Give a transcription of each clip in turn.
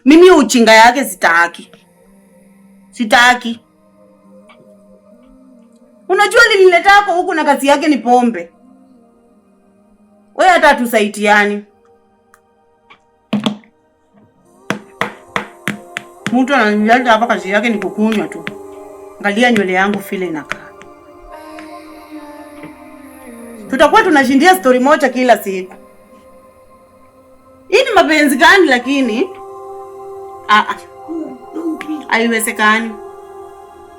Mimi uchinga yake sitaki. Sitaki. Unajua nililetako huku na kazi yake ni pombe. Wewe hata tusaidiani. Mtu ananileta hapa kazi yake ni kukunywa tu. Angalia nywele yangu vile inakaa. Tutakuwa tunashindia story moja kila siku. Hii ni mapenzi gani lakini? Haiwezekani.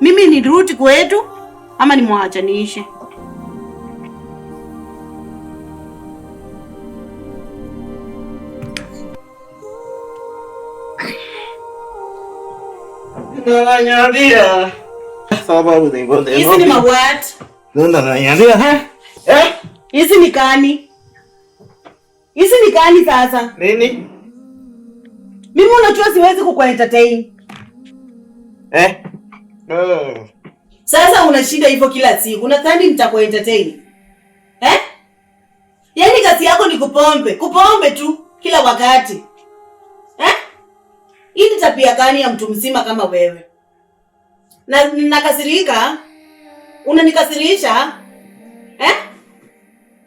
Mimi nirudi kwetu ama nimwacha niishe. Nanyambia. Sababu ni bonde. Hizi ni mawat. Ndio nanyambia. Hizi ni kani? Hizi ni kani sasa? Nini? Mimi unajua siwezi kukuentertain. Sasa unashinda hivyo kila siku. Unadhani nitakuentertain? Yaani kazi yako ni kupombe. Kupombe tu kila wakati. Hii ni tabia gani ya mtu mzima kama wewe? Na nakasirika. Unanikasirisha?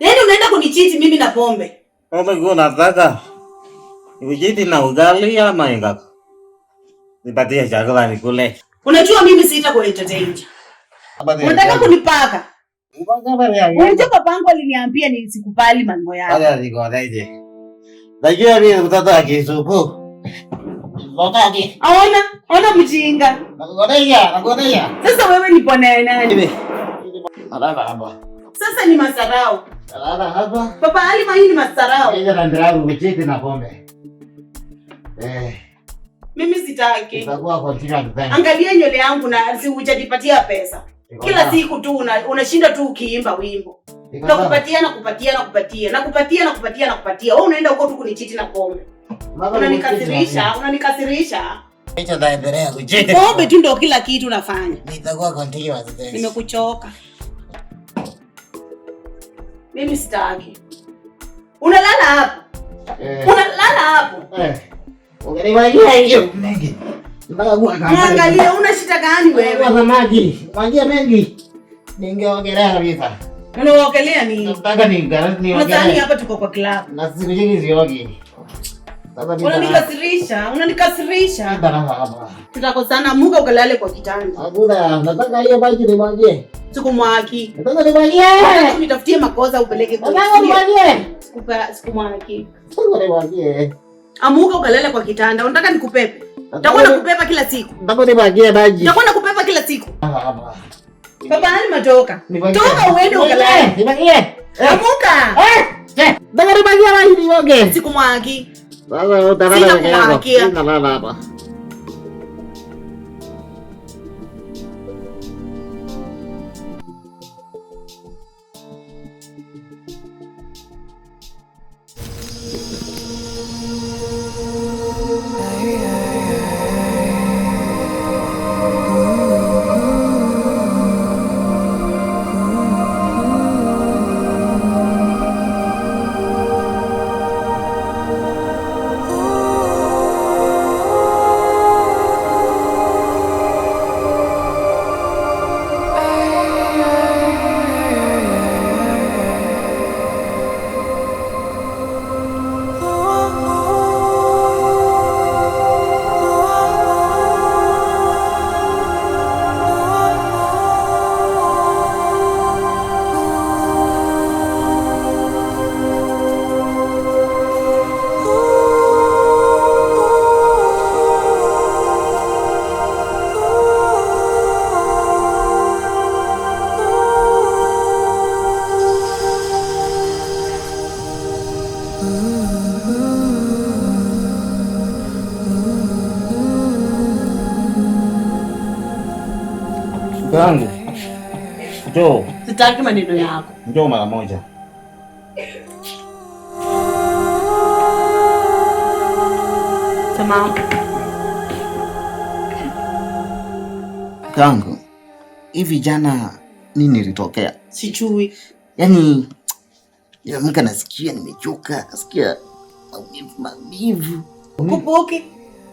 Yaani unaenda kunichiti mimi na pombe. Pombe kwa nataka. Nichiti na ugali ama ngapi? Nipatie chakula nikule. Unajua mimi sitakuentertain. Unataka kunipaka? Unajua babangu aliniambia nisikubali mambo yako. Haya niko daije. Najua mimi mtoto akisupu. Lotaki. Ona mjinga. Nagodeya. Sasa wewe nipo naye nani? Alaba hapa. Sasa ni masarau. Alaba hapa. Baba Alima hii ni masarau. Ile ndio kuchiti na pombe. Mimi sitaki. Itakuwa kwa kila kitu. Angalia nywele yangu na si hujanipatia pesa. Kila siku tu unashinda tu ukiimba wimbo. Nakupatia. Wewe unaenda huko tu kunichiti na pombe. Unanikasirisha. Hicho ndaendelea kuchiti. Pombe tu ndio kila kitu nafanya. Nitakuwa continuous. Nimekuchoka. Mimi sitaki. Unalala hapo. Unalala hapo. Ungeniwagia hiyo mengi. Mpaka kuwa kama. Angalia una shida gani wewe? Kwa maji. Maji mengi. Ningeogelea kabisa. Unaogelea nini? Nataka niogelee. Nadhani hapa tuko kwa club. Na siku nyingi siogi. Unanikasirisha. Darasa hapa. Tutakosana, muka ukalale kwa kitanda. Hakuna, nataka hiyo maji nimwagie. Sikumwaki. Nataka nimwagie. Nataka nitafutie makosa upeleke kwa. Nataka nimwagie. Sikumwaki. Nataka nimwagie. Amuka ukalale kwa kitanda. Unataka nikupepe? Nitakuwa nakupepa kila siku. Nataka nimwagie maji. Nitakuwa nakupepa kila siku. Hapa. Baba Alima toka. Toka uende ukalale. Nimwagie. Amuka. Nataka nimwagie maji nioge. Sikumwaki. Sasa utalala peke yako. Nalala hapa. Gangu. Njoo. Sitaki maneno yako. Njoo mara moja. Tamam. Gangu. Hivi jana nini ilitokea? Sijui. Yaani nimeamka nasikia nimechoka, nasikia maumivu. Kupoke.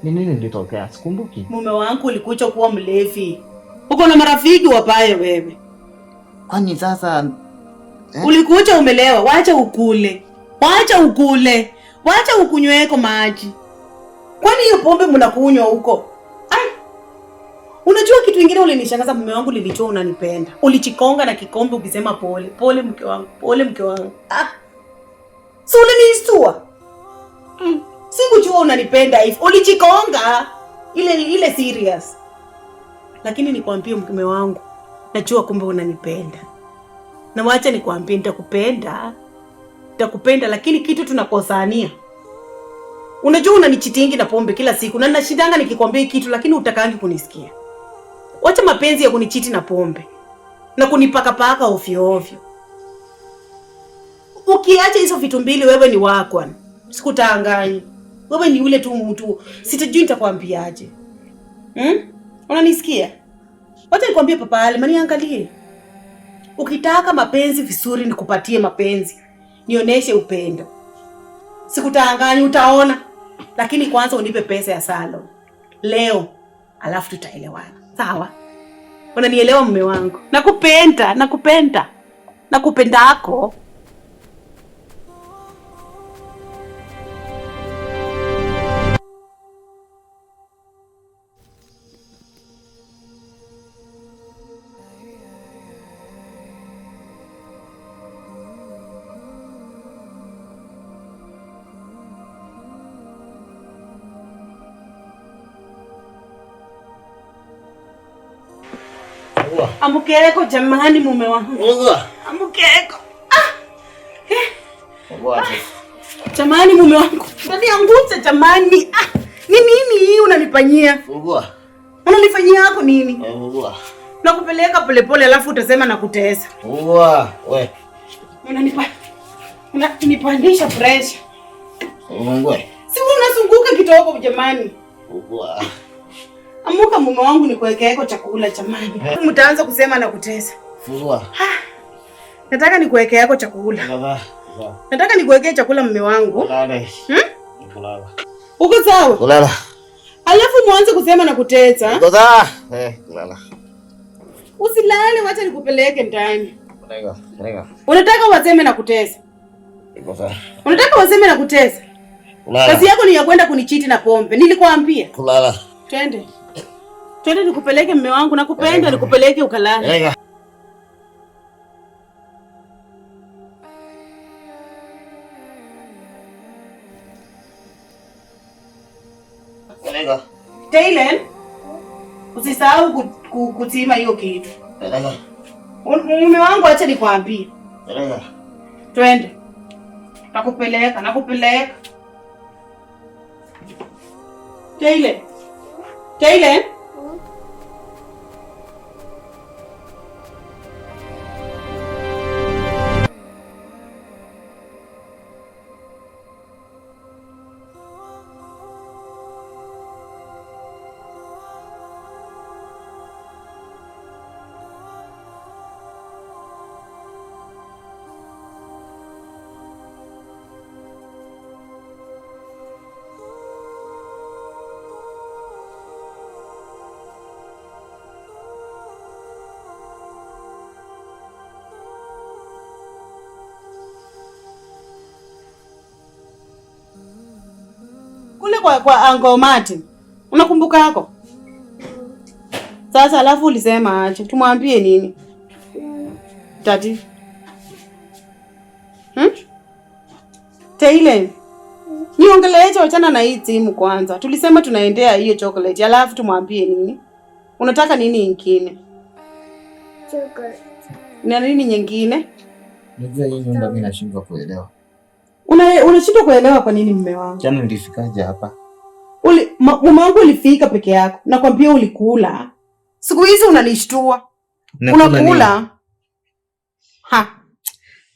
Ni nini nilitokea? Sikumbuki. Mume wangu ulikuja kuwa mlevi. Uko na marafiki wabaya wewe. Kwani sasa ulikuja umelewa, wacha ukule. Wacha ukule. Wacha ukunyweko maji. Kwani hiyo pombe mnakunywa huko? Unajua kitu kingine ulinishangaza mume wangu, nilijua unanipenda. Ulichikonga na kikombe ukisema pole. Pole mke wangu. Pole mke wangu. Si ulinistua? Sikujua unanipenda hivi. Ulichikonga ile serious. Lakini nikwambie mume wangu, najua kumbe unanipenda. Na wacha nikwambie nitakupenda. Nitakupenda lakini kitu tunakosania. Unajua unanichitingi na pombe kila siku na ninashindanga nikikwambia kitu lakini utakangi kunisikia. Wacha mapenzi ya kunichiti na pombe na kunipaka ovyo ovyo. Ukiacha hizo vitu mbili wewe ni wako. Sikutaanganyi. Wewe ni ule tu mtu. Sitajui nitakwambiaje. Unanisikia? Wacha nikwambie papa Ale, maniangalie. Ukitaka mapenzi vizuri nikupatie mapenzi. Nionyeshe upendo. Sikutaanganyi, utaona. Lakini kwanza unipe pesa ya salon leo, alafu tutaelewana. Sawa? Unanielewa mume wangu? Nakupenda. Nakupendako. Amukeko jamani mume wangu. Amukeko. Jamani mume wangu. Unaniangusha jamani. Ni nini hii unanifanyia? Unanifanyia hapo nini? Nakupeleka polepole alafu utasema nakutesa. We. Unanipandisha pressure. Si unazunguka kitoko jamani. Amuka mume wangu nikuwekeeko chakula jamani. Mtaanza kusema na kutesa. Nataka nikuwekeeko chakula. Nataka nikuwekee chakula mume wangu. Kulala. Uko sawa? Kulala. Alafu muanze kusema na kutesa. Uko sawa? Kulala. Usilale, wacha nikupeleke ndani. Nega. Unataka waseme na kutesa? Uko sawa. Unataka waseme na kutesa? Kulala. Kazi yako ni ya kwenda kunichiti na pombe. Nilikwambia. Kulala. Twende nikupeleke mume wangu, nakupenda nikupeleke ukalale. Taylen, usisahau kutima hiyo kitu. Mume wangu acha nikwambie. Twende. Nakupeleka. Taylen. Kule kwa Uncle Martin. Unakumbuka yako? Sasa alafu ulisema aje? Tumwambie nini? Tati. Taylen. Niongeleeje wachana na hii timu kwanza. Tulisema tunaendea hiyo chocolate. Alafu tumwambie nini? Unataka nini nyingine? Chocolate. Na nini nyingine? Unajua hii nyumba mimi nashindwa kuelewa. Unashindwa kuelewa kwa nini mume wangu? Jana nilifikaje hapa? Mume wangu ulifika peke yako. Nakwambia ulikula. Siku hizi unanishtua. Unakula.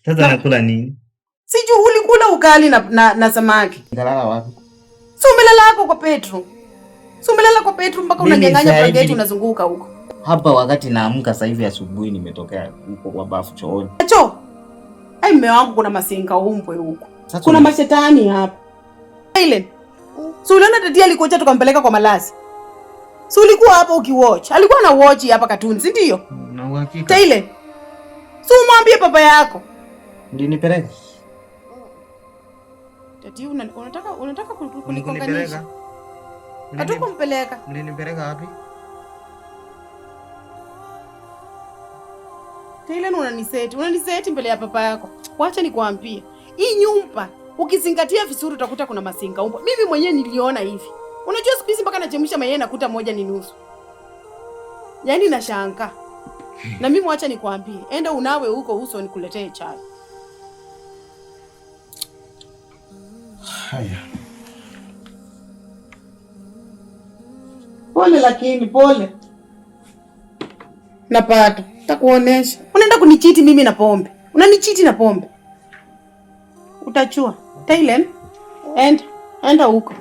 Sasa nakula nini? Sijui ulikula ugali na samaki. Ngalala wapi? Si umelala hapo kwa Petro. Si umelala kwa Petro mpaka unanyang'anya blanketi unazunguka huko. Hapa wakati naamka sasa hivi asubuhi nimetokea huko kwa bafu chooni. Cho. Mume wangu kuna masinga umbwe huko. Kuna mashetani hapa. Taylen. Si uliona tati alikuja tukampeleka kwa malazi? Si ulikuwa hapo ukiwatch? Alikuwa na watch hapa cartoon, si ndio? Na uhakika. Taile. Si umwambie baba yako. Nipeleka. Tati unataka kunipeleka? Hatukumpeleka. Mlinipeleka wapi? Taile unaniseti mbele ya papa yako. Wacha nikwambie. Hii nyumba ukizingatia vizuri utakuta kuna masinga umbo. Mimi mwenyewe niliona hivi. Unajua siku hizi mpaka nachemsha mayai nakuta moja ni nusu. Yaani nashangaa. Na mimi wacha nikwambie, enda unawe huko uso nikuletee chai. Haya. Pole lakini pole. Napata. Nitakuonesha. Unaenda kunichiti mimi na pombe. Unanichiti na pombe. Utachua. Thailand. Enda huko.